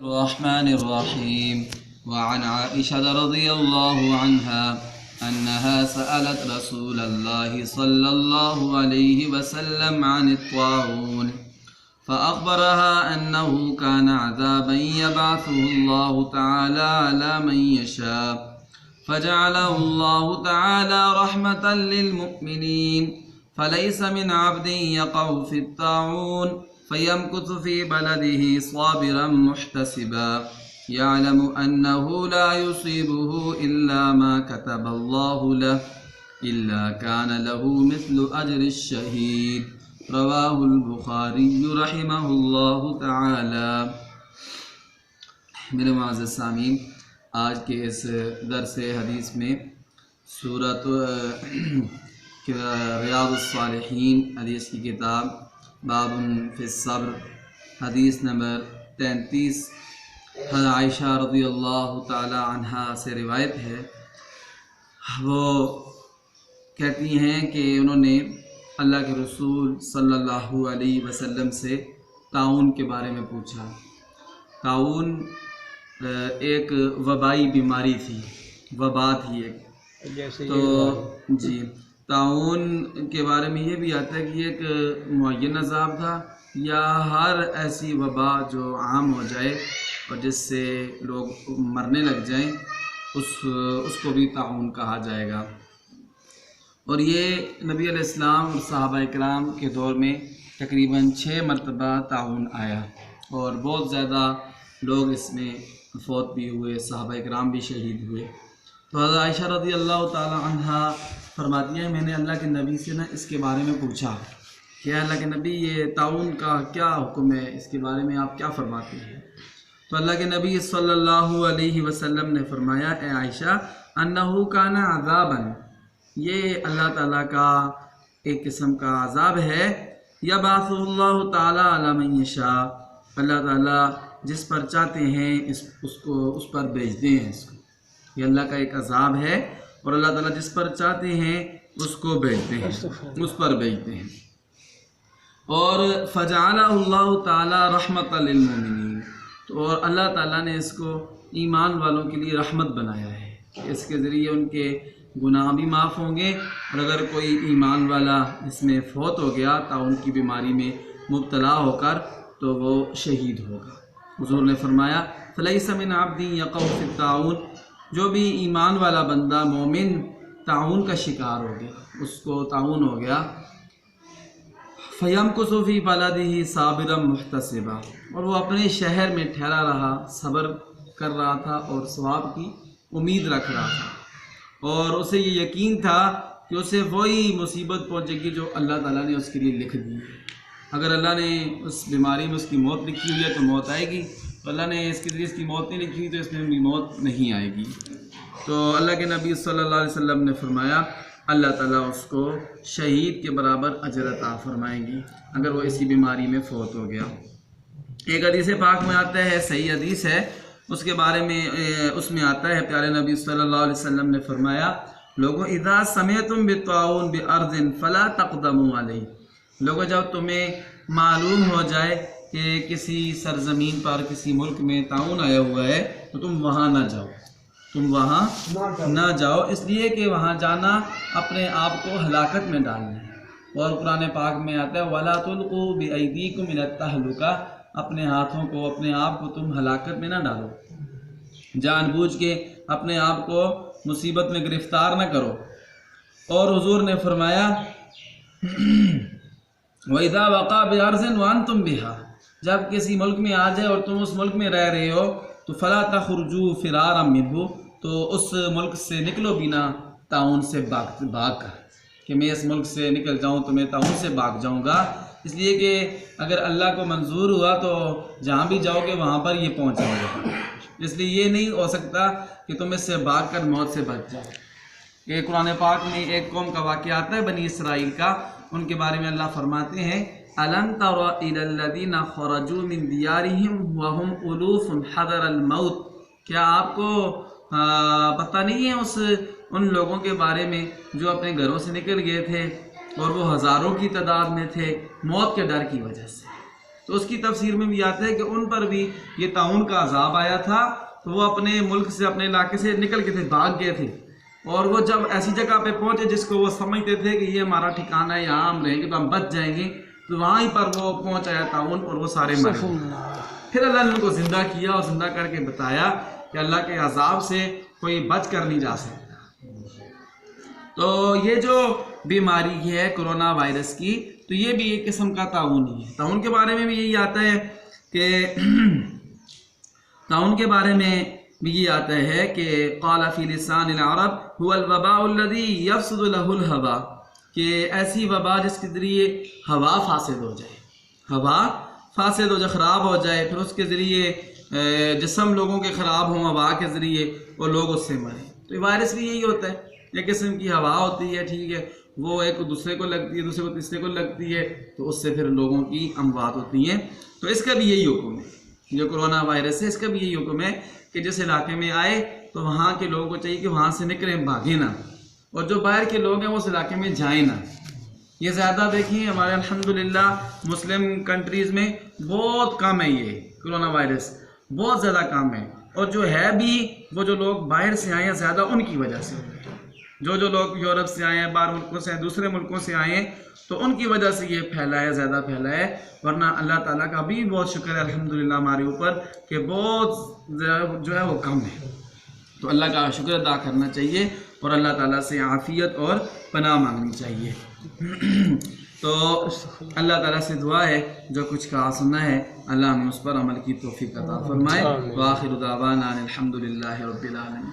الرحمن الرحيم. وعن عائشة رضي الله عنها أنها سألت رسول الله صلى الله عليه وسلم عن الطاعون فأخبرها أنه كان عذابا يبعثه الله تعالى على من يشاء فجعله الله تعالى رحمة للمؤمنين، فليس من عبد يقع في الطاعون فيمكث في بلده صابرا محتسبا يعلم أنه لا يصيبه إلا ما كتب الله له إلا كان له مثل أجر الشهيد. رواہ البخاری رحمہ اللہ تعالی. میرے معزز سامعین، آج کے اس درس حدیث میں سورۃ ریاض الصالحین حدیث کی کتاب باب فی الصبر حدیث نمبر 33 حضرت عائشہ رضی اللہ تعالی عنہا سے روایت ہے. وہ کہتی ہیں کہ انہوں نے اللہ کے رسول صلی اللہ علیہ وسلم سے طاعون کے بارے میں پوچھا. طاعون ایک وبائی بیماری تھی، وبا تھی ایک. تو جی طاعون کے بارے میں یہ بھی آتا ہے کہ یہ ایک معین عذاب تھا یا ہر ایسی وبا جو عام ہو جائے اور جس سے لوگ مرنے لگ جائیں اس کو بھی طاعون کہا جائے گا. اور یہ نبی علیہ السلام اور صحابہ اکرام کے دور میں تقریباً 6 مرتبہ طاعون آیا اور بہت زیادہ لوگ اس میں فوت بھی ہوئے، صحابہ اکرام بھی شہید ہوئے. تو حضرت عائشہ رضی اللہ تعالی عنہا فرماتی ہیں میں نے اللہ کے نبی سے اس کے بارے میں پوچھا کہ اللہ کے نبی یہ طاعون کا کیا حکم ہے، اس کے بارے میں آپ کیا فرماتے ہیں؟ تو اللہ کے نبی صلی اللہ علیہ وسلم نے فرمایا اے عائشہ انہ کان عذابا، یہ اللہ تعالیٰ کا ایک قسم کا عذاب ہے. یبعث اللہ تعالیٰ علی من یشاء، اللہ تعالیٰ جس پر چاہتے ہیں اس پر بھیجتے ہیں. اس کو یہ اللہ کا ایک عذاب ہے اور اللہ تعالیٰ جس پر چاہتے ہیں اس کو بھیجتے ہیں، اس پر بھیجتے ہیں. اور فجعلہ اللہ تعالیٰ رحمۃ للمؤمنین، تو اور اللہ تعالیٰ نے اس کو ایمان والوں کے لیے رحمت بنایا ہے کہ اس کے ذریعے ان کے گناہ بھی معاف ہوں گے، اور اگر کوئی ایمان والا اس میں فوت ہو گیا طاعون کی بیماری میں مبتلا ہو کر تو وہ شہید ہوگا. حضور نے فرمایا فلیس من عبد یقع فی الطاعون، جو بھی ایمان والا بندہ مومن طاعون کا شکار ہو گیا، اس کو طاعون ہو گیا، فیمکث فی بلدہ صابرا محتسبا، اور وہ اپنے شہر میں ٹھہرا رہا، صبر کر رہا تھا اور ثواب کی امید رکھ رہا تھا، اور اسے یہ یقین تھا کہ اسے وہی مصیبت پہنچے گی جو اللہ تعالیٰ نے اس کے لیے لکھ دی ہے. اگر اللہ نے اس بیماری میں اس کی موت لکھی ہوئی ہے تو موت آئے گی، تو اللہ نے اس کے ذریعے اس کی موت نہیں لکھی ہوئی تو اس میں بھی موت نہیں آئے گی. تو اللہ کے نبی صلی اللہ علیہ وسلم نے فرمایا اللہ تعالیٰ اس کو شہید کے برابر اجر عطا فرمائیں گی اگر وہ اسی بیماری میں فوت ہو گیا. ایک حدیث پاک میں آتا ہے، صحیح حدیث ہے، اس کے بارے میں اس میں آتا ہے پیارے نبی صلی اللہ علیہ وسلم نے فرمایا لوگوں اذا سمعتم بالطاعون بارض فلا تقدموا علیہ، لوگوں جب تمہیں معلوم ہو جائے کہ کسی سرزمین پر کسی ملک میں طاعون آیا ہوا ہے تو تم وہاں نہ جاؤ، تم وہاں نہ جاؤ، اس لیے کہ وہاں جانا اپنے آپ کو ہلاکت میں ڈالنا ہے. اور قرآن پاک میں آتا ہے وَلَا تُلْقُوا بِأَيْدِيكُمْ إِلَى التَّهْلُكَةِ، اپنے ہاتھوں کو اپنے آپ کو تم ہلاکت میں نہ ڈالو، جان بوجھ کے اپنے آپ کو مصیبت میں گرفتار نہ کرو. اور حضور نے فرمایا وَإِذَا وَقَعَ بِأَرْضٍ وَأَنْتُمْ بِهَا، جب کسی ملک میں آ جائے اور تم اس ملک میں رہ رہے ہو تو فَلَا تَخْرُجُوا فِرَارًا مِنْهُ، تو اس ملک سے نکلو بنا طاعون سے بھاگ کر، کہ میں اس ملک سے نکل جاؤں تو میں طاعون سے بھاگ جاؤں گا، اس لیے کہ اگر اللہ کو منظور ہوا تو جہاں بھی جاؤ گے وہاں پر یہ پہنچ جاؤ گے. اس لیے یہ نہیں ہو سکتا کہ تم اس سے بھاگ کر موت سے بچ جاؤ. یہ قرآن پاک میں ایک قوم کا واقعہ آتا ہے بنی اسرائیل کا، ان کے بارے میں اللہ فرماتے ہیں أَلَمْ تَرَ إِلَى الَّذِينَ خَرَجُوا مِنْ دِيَارِهِمْ وَهُمْ أُلُوفٌ حَذَرَ الْمَوْتِ، کیا آپ کو پتہ نہیں ہے ان لوگوں کے بارے میں جو اپنے گھروں سے نکل گئے تھے اور وہ ہزاروں کی تعداد میں تھے موت کے ڈر کی وجہ سے. تو اس کی تفسیر میں بھی آتا ہے کہ ان پر بھی یہ طاعون کا عذاب آیا تھا، تو وہ اپنے ملک سے، اپنے علاقے سے نکل کے تھے، بھاگ گئے تھے، اور وہ جب ایسی جگہ پہ پہنچے جس کو وہ سمجھتے تھے کہ یہ ہمارا ٹھکانہ ہے، یہاں ہم رہیں گے تو ہم بچ جائیں گے، تو وہیں پر وہ پہنچ آیا طاعون اور وہ سارے مر گئے۔ پھر اللہ نے ان کو زندہ کیا اور زندہ کر کے بتایا کہ اللہ کے عذاب سے کوئی بچ کر نہیں جا سکتا۔ تو یہ جو بیماری ہے کرونا وائرس کی، تو یہ بھی ایک قسم کا طاعون ہی ہے۔ طاعون کے بارے میں بھی یہی آتا ہے کہ طاعون کے بارے میں بھی یہ آتا ہے کہ قال فی لسان العرب هو الوباء الذي يفسد له الهواء، کہ ایسی وبا جس کے ذریعے ہوا فاسد ہو جائے، ہوا فاسد ہو جائے، خراب ہو جائے، پھر اس کے ذریعے جسم لوگوں کے خراب ہوں ہوا کے ذریعے، اور لوگ اس سے مریں۔ تو یہ وائرس بھی یہی ہوتا ہے، ایک قسم کی ہوا ہوتی ہے، ٹھیک ہے، وہ ایک دوسرے کو لگتی ہے، دوسرے کو تیسرے کو لگتی ہے، تو اس سے پھر لوگوں کی اموات ہوتی ہیں۔ تو اس کا بھی یہی حکم ہے، جو کرونا وائرس ہے اس کا بھی یہی حکم ہے کہ جس علاقے میں آئے تو وہاں کے لوگوں کو چاہیے کہ وہاں سے نکلیں، بھاگیں نہ، اور جو باہر کے لوگ ہیں وہ اس علاقے میں جائیں نہ۔ یہ زیادہ دیکھیں ہمارے الحمدللہ مسلم کنٹریز میں بہت کم ہے، یہ کرونا وائرس بہت زیادہ کم ہے، اور جو ہے بھی وہ جو لوگ باہر سے آئے ہیں زیادہ ان کی وجہ سے، جو لوگ یورپ سے آئے ہیں، باہر ملکوں سے، دوسرے ملکوں سے آئے ہیں، تو ان کی وجہ سے یہ پھیلا ہے، زیادہ پھیلا ہے۔ ورنہ اللہ تعالیٰ کا بھی بہت شکر ہے الحمدللہ ہمارے اوپر کہ بہت جو ہے وہ کم ہے۔ تو اللہ کا شکر ادا کرنا چاہیے اور اللہ تعالیٰ سے عافیت اور پناہ مانگنی چاہیے۔ تو اللہ تعالیٰ سے دعا ہے جو کچھ کہا سنا ہے اللہ ہمیں اس پر عمل کی توفیق عطا فرمائے۔ وآخر دعوانا الحمدللہ رب العالمین۔